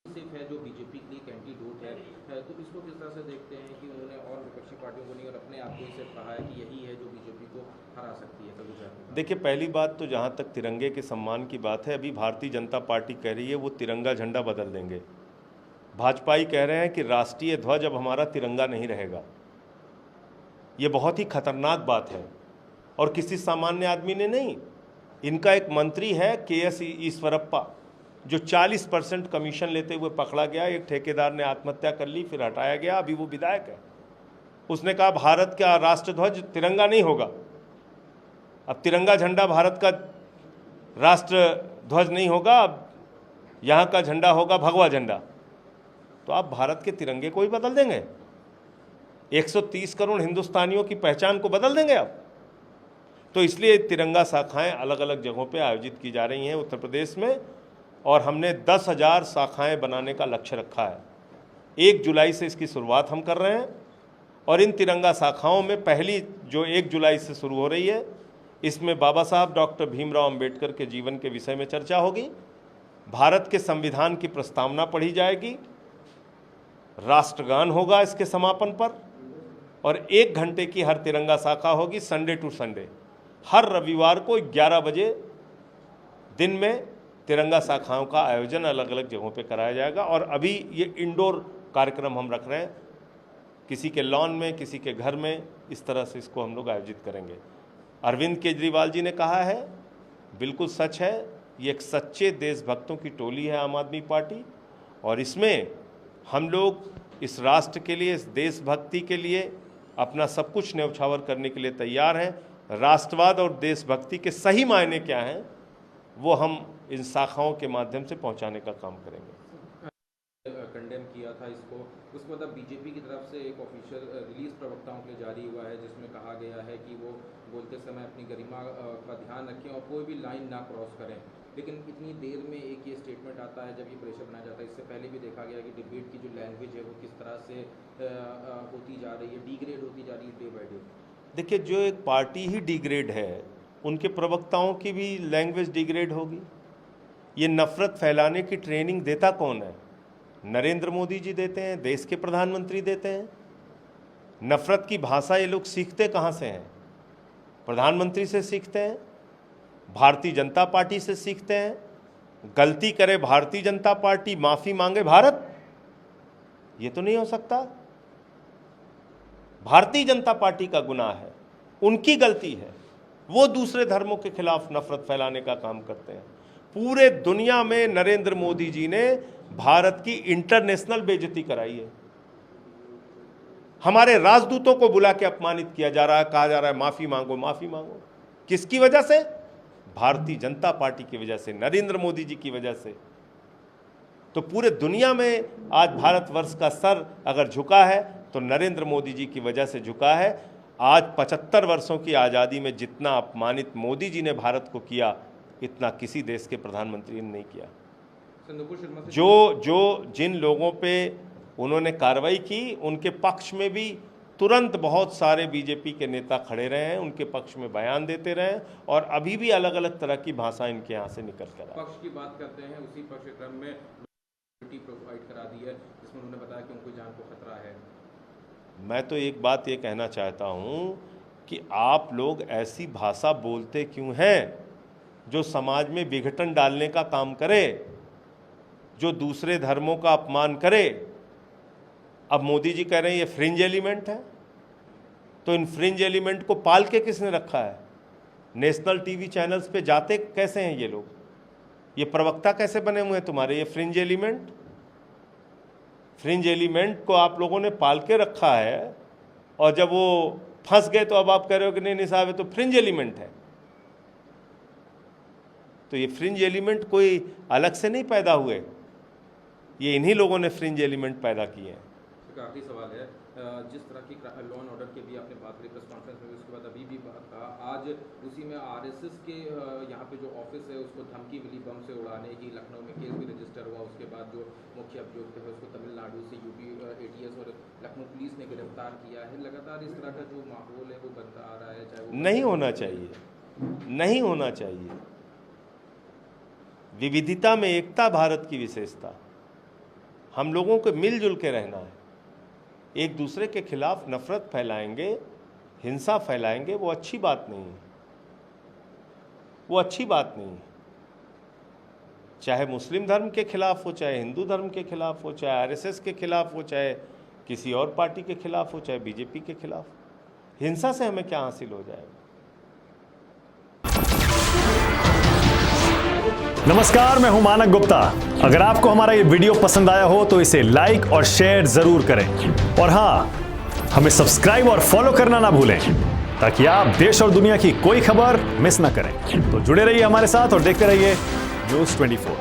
सिर्फ है जो बीजेपी के लिए एक एंटीडोट है, तो इसको किस तरह से देखते हैं कि उन्होंने और विपक्षी पार्टियों को नहीं और अपने आप को ही सिर्फ कहा है कि यही है जो बीजेपी को हरा सकती है गुजरात में? देखिए, पहली बात तो जहाँ तक तिरंगे के सम्मान की बात है, अभी भारतीय जनता पार्टी कह रही है वो तिरंगा झंडा बदल देंगे। भाजपाई कह रहे हैं कि राष्ट्रीय ध्वज अब हमारा तिरंगा नहीं रहेगा। ये बहुत ही खतरनाक बात है और किसी सामान्य आदमी ने नहीं। इनका एक मंत्री है KS ईश्वरप्पा, जो 40% कमीशन लेते हुए पकड़ा गया। एक ठेकेदार ने आत्महत्या कर ली, फिर हटाया गया, अभी वो विधायक है। उसने कहा भारत का राष्ट्रध्वज तिरंगा नहीं होगा। अब तिरंगा झंडा भारत का राष्ट्र ध्वज नहीं होगा, अब यहाँ का झंडा होगा भगवा झंडा। तो आप भारत के तिरंगे को ही बदल देंगे? 130 करोड़ हिंदुस्तानियों की पहचान को बदल देंगे आप? तो इसलिए तिरंगा शाखाएं अलग अलग जगहों पे आयोजित की जा रही हैं उत्तर प्रदेश में, और हमने 10,000 शाखाएं बनाने का लक्ष्य रखा है। 1 जुलाई से इसकी शुरुआत हम कर रहे हैं और इन तिरंगा शाखाओं में पहली जो 1 जुलाई से शुरू हो रही है, इसमें बाबा साहब डॉक्टर भीमराव अंबेडकर के जीवन के विषय में चर्चा होगी, भारत के संविधान की प्रस्तावना पढ़ी जाएगी, राष्ट्रगान होगा इसके समापन पर, और 1 घंटे की हर तिरंगा शाखा होगी संडे टू संडे। हर रविवार को 11 बजे दिन में तिरंगा शाखाओं का आयोजन अलग अलग जगहों पे कराया जाएगा। और अभी ये इंडोर कार्यक्रम हम रख रहे हैं, किसी के लॉन में, किसी के घर में, इस तरह से इसको हम लोग आयोजित करेंगे। अरविंद केजरीवाल जी ने कहा है, बिल्कुल सच है, ये एक सच्चे देशभक्तों की टोली है आम आदमी पार्टी, और इसमें हम लोग इस राष्ट्र के लिए, इस देशभक्ति के लिए अपना सब कुछ न्यौछावर करने के लिए तैयार हैं। राष्ट्रवाद और देशभक्ति के सही मायने क्या हैं वो हम इन शाखाओं के माध्यम से पहुंचाने का काम करेंगे। कंडेम किया था इसको, उसके बाद अब बीजेपी की तरफ से एक ऑफिशियल रिलीज प्रवक्ताओं के लिए जारी हुआ है, जिसमें कहा गया है कि वो बोलते समय अपनी गरिमा का ध्यान रखें और कोई भी लाइन ना क्रॉस करें। लेकिन इतनी देर में एक ये स्टेटमेंट आता है जब ये प्रेशर बनाया जाता है। इससे पहले भी देखा गया कि डिबेट की जो लैंग्वेज है वो किस तरह से होती जा रही है, डिग्रेड होती जा रही है डे बाई डे। देखिए, जो एक पार्टी ही डिग्रेड है, उनके प्रवक्ताओं की भी लैंग्वेज डिग्रेड होगी। ये नफरत फैलाने की ट्रेनिंग देता कौन है? नरेंद्र मोदी जी देते हैं, देश के प्रधानमंत्री देते हैं। नफरत की भाषा ये लोग सीखते कहाँ से हैं? प्रधानमंत्री से सीखते हैं, भारतीय जनता पार्टी से सीखते हैं। गलती करे भारतीय जनता पार्टी, माफ़ी मांगे भारत? ये तो नहीं हो सकता। भारतीय जनता पार्टी का गुनाह है, उनकी गलती है, वो दूसरे धर्मों के खिलाफ नफरत फैलाने का काम करते हैं। पूरे दुनिया में नरेंद्र मोदी जी ने भारत की इंटरनेशनल बेइज्जती कराई है। हमारे राजदूतों को बुला के अपमानित किया जा रहा है, कहा जा रहा है माफी मांगो, माफी मांगो। किसकी वजह से? भारतीय जनता पार्टी की वजह से, नरेंद्र मोदी जी की वजह से। तो पूरे दुनिया में आज भारतवर्ष का सर अगर झुका है तो नरेंद्र मोदी जी की वजह से झुका है। आज 75 वर्षों की आज़ादी में जितना अपमानित मोदी जी ने भारत को किया, इतना किसी देश के प्रधानमंत्री ने नहीं किया। जिन लोगों पे उन्होंने कार्रवाई की, उनके पक्ष में भी तुरंत बहुत सारे बीजेपी के नेता खड़े रहे हैं, उनके पक्ष में बयान देते रहे, और अभी भी अलग अलग तरह की भाषा इनके यहाँ से निकल कर आ। पक्ष की बात करते हैं, उसी पक्ष क्रम में प्रोवाइड करा दी है, जिसमें उन्होंने बताया कि उनको जान को खतरा है। मैं तो एक बात ये कहना चाहता हूँ कि आप लोग ऐसी भाषा बोलते क्यों हैं जो समाज में विघटन डालने का काम करे, जो दूसरे धर्मों का अपमान करे। अब मोदी जी कह रहे हैं ये फ्रिंज एलिमेंट है, तो इन फ्रिंज एलिमेंट को पाल के किसने रखा है? नेशनल टीवी चैनल्स पे जाते कैसे हैं ये लोग? ये प्रवक्ता कैसे बने हुए हैं तुम्हारे? ये फ्रिंज एलिमेंट को आप लोगों ने पाल के रखा है, और जब वो फंस गए तो अब आप कह रहे हो कि नहीं साहब ये तो फ्रिंज एलिमेंट है। तो ये फ्रिंज एलिमेंट कोई अलग से नहीं पैदा हुए, ये इन्हीं लोगों ने फ्रिंज एलिमेंट पैदा किए हैं। आखिरी सवाल है, जिस तरह की लॉ एंड ऑर्डर की भी आपने बात करी प्रेस कॉन्फ्रेंस में, उसके बाद अभी भी बात कहा, आज उसी में आरएसएस के यहाँ पे जो ऑफिस है उसको धमकी मिली बम से उड़ाने की, लखनऊ में केस भी रजिस्टर हुआ। उसके बाद जो मुख्य अभियुक्त है उसको तमिलनाडु से यूपी ATS और लखनऊ पुलिस ने गिरफ्तार किया है। लगातार इस तरह का जो माहौल है वो बनता आ रहा है, चाहे वो नहीं होना चाहिए, नहीं होना चाहिए। विविधता में एकता भारत की विशेषता। हम लोगों को मिलजुल के रहना है। एक दूसरे के खिलाफ नफरत फैलाएंगे, हिंसा फैलाएंगे, वो अच्छी बात नहीं है, वो अच्छी बात नहीं है। चाहे मुस्लिम धर्म के खिलाफ हो, चाहे हिंदू धर्म के खिलाफ हो, चाहे आरएसएस के खिलाफ हो, चाहे किसी और पार्टी के खिलाफ हो, चाहे बीजेपी के खिलाफ। हिंसा से हमें क्या हासिल हो जाएगा? नमस्कार, मैं हूं मानक गुप्ता। अगर आपको हमारा ये वीडियो पसंद आया हो तो इसे लाइक और शेयर जरूर करें, और हां, हमें सब्सक्राइब और फॉलो करना ना भूलें ताकि आप देश और दुनिया की कोई खबर मिस ना करें। तो जुड़े रहिए हमारे साथ और देखते रहिए न्यूज़ 24।